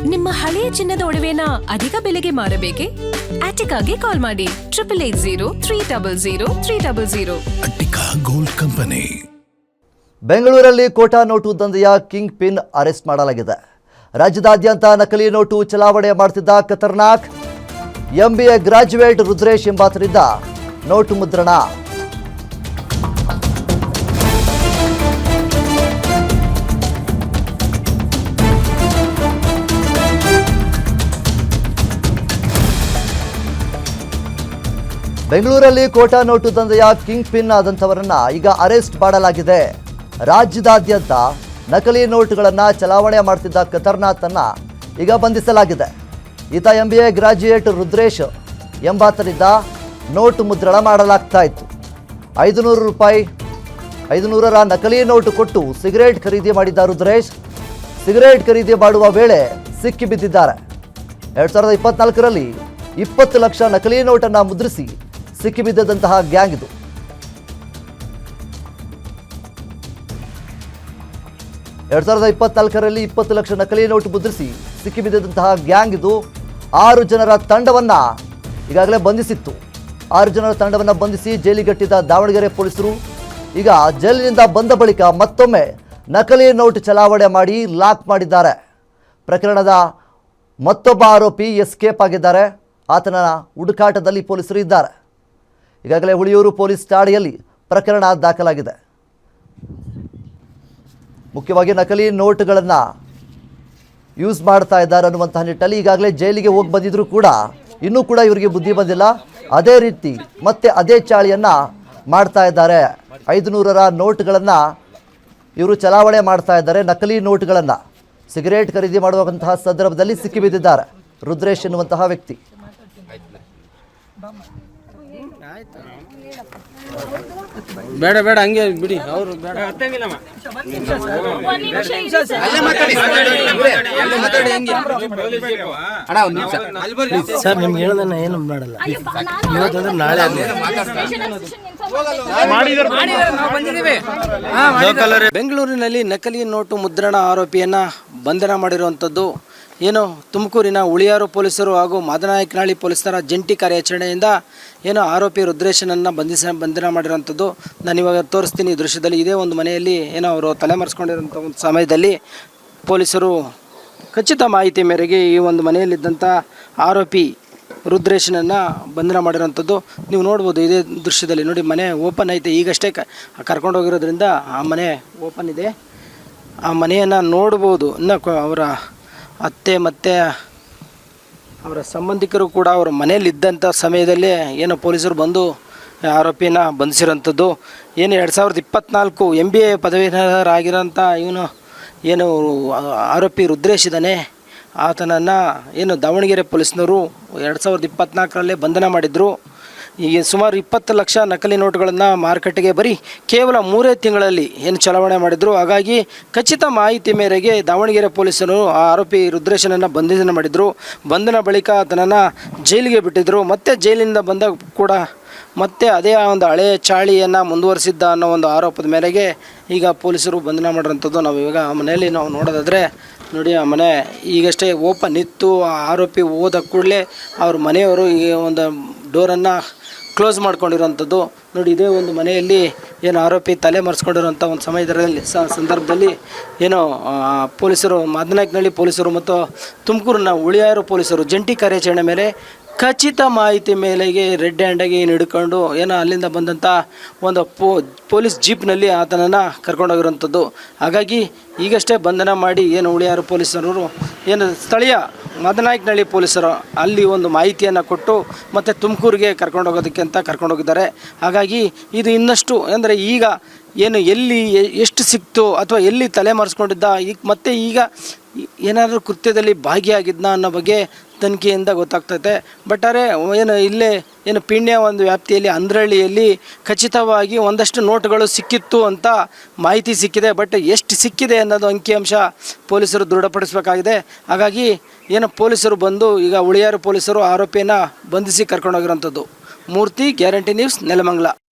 ನಿಮ್ಮ ಹಳೆಯ ಚಿನ್ನದ ಒಡವೆನ ಅಧಿಕ ಬೆಲೆಗೆ ಮಾರಬೇಕೆ? ಆಟಿಕಾಗೆ ಕಾಲ್ ಮಾಡಿ 8880 ಅಟ್ಟಿಕಾ ಗೋಲ್ಡ್ ಕಂಪನಿ. ಬೆಂಗಳೂರಲ್ಲಿ ಕೋಟಾ ನೋಟು ದಂಧೆಯ ಕಿಂಗ್ ಪಿನ್ ಅರೆಸ್ಟ್ ಮಾಡಲಾಗಿದೆ. ರಾಜ್ಯದಾದ್ಯಂತ ನಕಲಿ ನೋಟು ಚಲಾವಣೆ ಮಾಡುತ್ತಿದ್ದ ಖತರ್ನಾಕ್ MBA ಗ್ರಾಜ್ಯುಯೇಟ್ ರುದ್ರೇಶ್ ಎಂಬಾತನಿಂದ ನೋಟು ಮುದ್ರಣ. ಬೆಂಗಳೂರಲ್ಲಿ ಕೋಟಾ ನೋಟು ದಂಧೆಯ ಕಿಂಗ್ ಪಿನ್ ಆದಂಥವರನ್ನ ಈಗ ಅರೆಸ್ಟ್ ಮಾಡಲಾಗಿದೆ. ರಾಜ್ಯದಾದ್ಯಂತ ನಕಲಿ ನೋಟುಗಳನ್ನು ಚಲಾವಣೆ ಮಾಡ್ತಿದ್ದ ಖತರ್ನಾಥನ್ನ ಈಗ ಬಂಧಿಸಲಾಗಿದೆ. ಈತ MBA ಗ್ರಾಜ್ಯುಯೇಟ್ ರುದ್ರೇಶ್ ಎಂಬಾತನಿಂದ ನೋಟು ಮುದ್ರಣ ಮಾಡಲಾಗ್ತಾ ಇತ್ತು. 500 ರೂಪಾಯಿ 500ರ ನಕಲಿ ನೋಟು ಕೊಟ್ಟು ಸಿಗರೇಟ್ ಖರೀದಿ ಮಾಡಿದ್ದ ರುದ್ರೇಶ್ ಸಿಗರೇಟ್ ಖರೀದಿ ಮಾಡುವ ವೇಳೆ ಸಿಕ್ಕಿ ಬಿದ್ದಿದ್ದಾರೆ. 2024ರಲ್ಲಿ 20 ಲಕ್ಷ ನಕಲಿ ನೋಟನ್ನು ಮುದ್ರಿಸಿ ಸಿಕ್ಕಿಬಿದ್ದಂತಹ ಗ್ಯಾಂಗ್ ಇದು. ಎರಡ್ 2024ರಲ್ಲಿ 20 ಲಕ್ಷ ನಕಲಿ ನೋಟು ಮುದ್ರಿಸಿ ಸಿಕ್ಕಿಬಿದ್ದಂತಹ ಗ್ಯಾಂಗ್ ಇದು. 6 ಜನರ ತಂಡವನ್ನ ಈಗಾಗಲೇ ಬಂಧಿಸಿತ್ತು. 6 ಜನರ ತಂಡವನ್ನ ಬಂಧಿಸಿ ಜೈಲಿಗಟ್ಟಿದ್ದ ದಾವಣಗೆರೆ ಪೊಲೀಸರು ಈಗ ಜೈಲಿನಿಂದ ಬಂದ ಬಳಿಕ ಮತ್ತೊಮ್ಮೆ ನಕಲಿ ನೋಟು ಚಲಾವಣೆ ಮಾಡಿ ಲಾಕ್ ಮಾಡಿದ್ದಾರೆ. ಪ್ರಕರಣದ ಮತ್ತೊಬ್ಬ ಆರೋಪಿ ಎಸ್ಕೇಪ್ ಆಗಿದ್ದಾರೆ. ಆತನ ಹುಡುಕಾಟದಲ್ಲಿ ಪೊಲೀಸರು ಇದ್ದಾರೆ. ಈಗಾಗಲೇ ಹುಳಿಯೂರು ಪೊಲೀಸ್ ಠಾಣೆಯಲ್ಲಿ ಪ್ರಕರಣ ದಾಖಲಾಗಿದೆ. ಮುಖ್ಯವಾಗಿ ನಕಲಿ ನೋಟುಗಳನ್ನು ಯೂಸ್ ಮಾಡ್ತಾ ಇದ್ದಾರೆ ಅನ್ನುವಂತಹ ನಿಟ್ಟಲ್ಲಿ ಈಗಾಗಲೇ ಜೈಲಿಗೆ ಹೋಗಿ ಬಂದಿದ್ರು ಕೂಡ ಇನ್ನೂ ಕೂಡ ಇವರಿಗೆ ಬುದ್ಧಿ ಬಂದಿಲ್ಲ. ಅದೇ ರೀತಿ ಮತ್ತೆ ಅದೇ ಚಾಳಿಯನ್ನು ಮಾಡ್ತಾ ಇದ್ದಾರೆ. 500ರ ನೋಟುಗಳನ್ನು ಇವರು ಚಲಾವಣೆ ಮಾಡ್ತಾ ಇದ್ದಾರೆ. ನಕಲಿ ನೋಟುಗಳನ್ನು ಸಿಗರೇಟ್ ಖರೀದಿ ಮಾಡುವಂತಹ ಸಂದರ್ಭದಲ್ಲಿ ಸಿಕ್ಕಿಬಿದ್ದಿದ್ದಾರೆ ರುದ್ರೇಶ್ ಎನ್ನುವಂತಹ ವ್ಯಕ್ತಿ. ಬೇಡ ಬೇಡ ಹಂಗೆ ಬಿಡಿ ಅವರು ಬೇಡ. ಸರ್ ನಿಮ್ಗೆ ಹೇಳೋದನ್ನ ಏನು ಮಾಡಲ್ಲ. ಇವತ್ತಂದ್ರೆ ನಾಳೆ ಬೆಂಗಳೂರಿನಲ್ಲಿ ನಕಲಿ ನೋಟು ಮುದ್ರಣ ಆರೋಪಿಯನ್ನ ಬಂಧನ ಮಾಡಿರುವಂಥದ್ದು ಏನು ತುಮಕೂರಿನ ಹುಳಿಯಾರು ಪೊಲೀಸರು ಹಾಗೂ ಮಾದನಾಯಕನಹಳ್ಳಿ ಪೊಲೀಸರ ಜಂಟಿ ಕಾರ್ಯಾಚರಣೆಯಿಂದ ಏನು ಆರೋಪಿ ರುದ್ರೇಶನನ್ನು ಬಂಧನ ಮಾಡಿರೋಂಥದ್ದು ನಾನು ಇವಾಗ ತೋರಿಸ್ತೀನಿ. ಈ ದೃಶ್ಯದಲ್ಲಿ ಇದೇ ಒಂದು ಮನೆಯಲ್ಲಿ ಏನೋ ಅವರು ತಲೆಮರೆಸ್ಕೊಂಡಿರೋಂಥ ಒಂದು ಸಮಯದಲ್ಲಿ ಪೊಲೀಸರು ಖಚಿತ ಮಾಹಿತಿ ಮೇರೆಗೆ ಈ ಒಂದು ಮನೆಯಲ್ಲಿದ್ದಂಥ ಆರೋಪಿ ರುದ್ರೇಶನನ್ನು ಬಂಧನ ಮಾಡಿರೋಂಥದ್ದು ನೀವು ನೋಡ್ಬೋದು. ಇದೇ ದೃಶ್ಯದಲ್ಲಿ ನೋಡಿ, ಮನೆ ಓಪನ್ ಐತೆ. ಈಗಷ್ಟೇ ಕರ್ಕೊಂಡೋಗಿರೋದ್ರಿಂದ ಆ ಮನೆ ಓಪನ್ ಇದೆ. ಆ ಮನೆಯನ್ನು ನೋಡ್ಬೋದು. ಇನ್ನು ಅವರ ಅತ್ತೆ ಮತ್ತು ಅವರ ಸಂಬಂಧಿಕರು ಕೂಡ ಅವರ ಮನೆಯಲ್ಲಿದ್ದಂಥ ಸಮಯದಲ್ಲೇ ಏನು ಪೊಲೀಸರು ಬಂದು ಆರೋಪಿನ ಬಂಧಿಸಿರೋಂಥದ್ದು. ಏನು 2024 MBA ಪದವೀಧರರಾಗಿರೋಂಥ ಇವನು ಏನು ಆರೋಪಿ ರುದ್ರೇಶ್ ಇದ್ದಾನೆ, ಆತನನ್ನು ಏನು ದಾವಣಗೆರೆ ಪೊಲೀಸ್ನವರು 2024ರಲ್ಲೇ ಬಂಧನ ಮಾಡಿದರು. ಈಗ ಸುಮಾರು 20 ಲಕ್ಷ ನಕಲಿ ನೋಟುಗಳನ್ನು ಮಾರುಕಟ್ಟೆಗೆ ಕೇವಲ 3 ತಿಂಗಳಲ್ಲಿ ಏನು ಚಲಾವಣೆ ಮಾಡಿದರು. ಹಾಗಾಗಿ ಖಚಿತ ಮಾಹಿತಿ ಮೇರೆಗೆ ದಾವಣಗೆರೆ ಪೊಲೀಸರು ಆ ಆರೋಪಿ ರುದ್ರೇಶನನ್ನು ಬಂಧನ ಮಾಡಿದರು. ಬಂಧನ ಬಳಿಕ ಆತನನ್ನು ಜೈಲಿಗೆ ಬಿಟ್ಟಿದ್ದರು. ಮತ್ತೆ ಜೈಲಿನಿಂದ ಬಂದ ಕೂಡ ಮತ್ತೆ ಅದೇ ಒಂದು ಹಳೆಯ ಚಾಳಿಯನ್ನು ಮುಂದುವರಿಸಿದ್ದ ಅನ್ನೋ ಒಂದು ಆರೋಪದ ಮೇರೆಗೆ ಈಗ ಪೊಲೀಸರು ಬಂಧನ ಮಾಡಿರೋಂಥದ್ದು. ನಾವು ಇವಾಗ ಆ ಮನೆಯಲ್ಲಿ ನಾವು ನೋಡೋದಾದರೆ ನೋಡಿ, ಆ ಮನೆ ಈಗಷ್ಟೇ ಓಪನ್ ಇತ್ತು. ಆ ಆರೋಪಿ ಹೋದ ಕೂಡಲೇ ಅವ್ರ ಮನೆಯವರು ಈ ಒಂದು ಡೋರನ್ನು ಕ್ಲೋಸ್ ಮಾಡ್ಕೊಂಡಿರೋಂಥದ್ದು ನೋಡಿ. ಇದೇ ಒಂದು ಮನೆಯಲ್ಲಿ ಏನು ಆರೋಪಿ ತಲೆ ಮರೆಸ್ಕೊಂಡಿರೋಂಥ ಒಂದು ಸಮಯದಲ್ಲಿ ಸಂದರ್ಭದಲ್ಲಿ ಏನೋ ಪೊಲೀಸರು ಮಾದನಾಯಕನಹಳ್ಳಿ ಪೊಲೀಸರು ಮತ್ತು ತುಮಕೂರಿನ ಹುಳಿಯಾರು ಪೊಲೀಸರು ಜಂಟಿ ಕಾರ್ಯಾಚರಣೆ ಮೇಲೆ ಖಚಿತ ಮಾಹಿತಿ ಮೇಲೆಗೆ ರೆಡ್ ಹ್ಯಾಂಡಾಗಿ ಏನು ಹಿಡ್ಕೊಂಡು ಏನೋ ಅಲ್ಲಿಂದ ಬಂದಂಥ ಒಂದು ಪೊಲೀಸ್ ಜೀಪ್ನಲ್ಲಿ ಆತನನ್ನು ಕರ್ಕೊಂಡೋಗಿರೋಂಥದ್ದು. ಹಾಗಾಗಿ ಈಗಷ್ಟೇ ಬಂಧನ ಮಾಡಿ ಏನು ಹುಳಿಯಾರು ಪೊಲೀಸರು ಏನು ಸ್ಥಳೀಯ ಮಾದನಾಯಕನಹಳ್ಳಿ ಪೊಲೀಸರು ಅಲ್ಲಿ ಒಂದು ಮಾಹಿತಿಯನ್ನು ಕೊಟ್ಟು ಮತ್ತು ತುಮಕೂರಿಗೆ ಕರ್ಕೊಂಡೋಗೋದಕ್ಕೆ ಅಂತ ಕರ್ಕೊಂಡೋಗಿದ್ದಾರೆ. ಹಾಗಾಗಿ ಇದು ಇನ್ನಷ್ಟು ಅಂದರೆ ಈಗ ಏನು ಎಲ್ಲಿ ಎಷ್ಟು ಸಿಕ್ತು ಅಥವಾ ಎಲ್ಲಿ ತಲೆ ಮರೆಸ್ಕೊಂಡಿದ್ದ ಮತ್ತು ಈಗ ಏನಾದರೂ ಕೃತ್ಯದಲ್ಲಿ ಭಾಗಿಯಾಗಿದ್ನ ಅನ್ನೋ ಬಗ್ಗೆ ತನಿಖೆಯಿಂದ ಗೊತ್ತಾಗ್ತೈತೆ. ಬಟ್ ಆದರೆ ಏನು ಇಲ್ಲೇ ಏನು ಪೀಣ್ಯ ಒಂದು ವ್ಯಾಪ್ತಿಯಲ್ಲಿ ಅಂದ್ರಹಳ್ಳಿಯಲ್ಲಿ ಖಚಿತವಾಗಿ ಒಂದಷ್ಟು ನೋಟುಗಳು ಸಿಕ್ಕಿತ್ತು ಅಂತ ಮಾಹಿತಿ ಸಿಕ್ಕಿದೆ. ಬಟ್ ಎಷ್ಟು ಸಿಕ್ಕಿದೆ ಅನ್ನೋದು ಅಂಕಿಅಂಶ ಪೊಲೀಸರು ದೃಢಪಡಿಸಬೇಕಾಗಿದೆ. ಹಾಗಾಗಿ ಏನು ಪೊಲೀಸರು ಬಂದು ಈಗ ಹುಳಿಯಾರು ಪೊಲೀಸರು ಆರೋಪಿಯನ್ನು ಬಂಧಿಸಿ ಕರ್ಕೊಂಡೋಗಿರೋಂಥದ್ದು. ಮೂರ್ತಿ, ಗ್ಯಾರಂಟಿ ನ್ಯೂಸ್, ನೆಲಮಂಗಲ.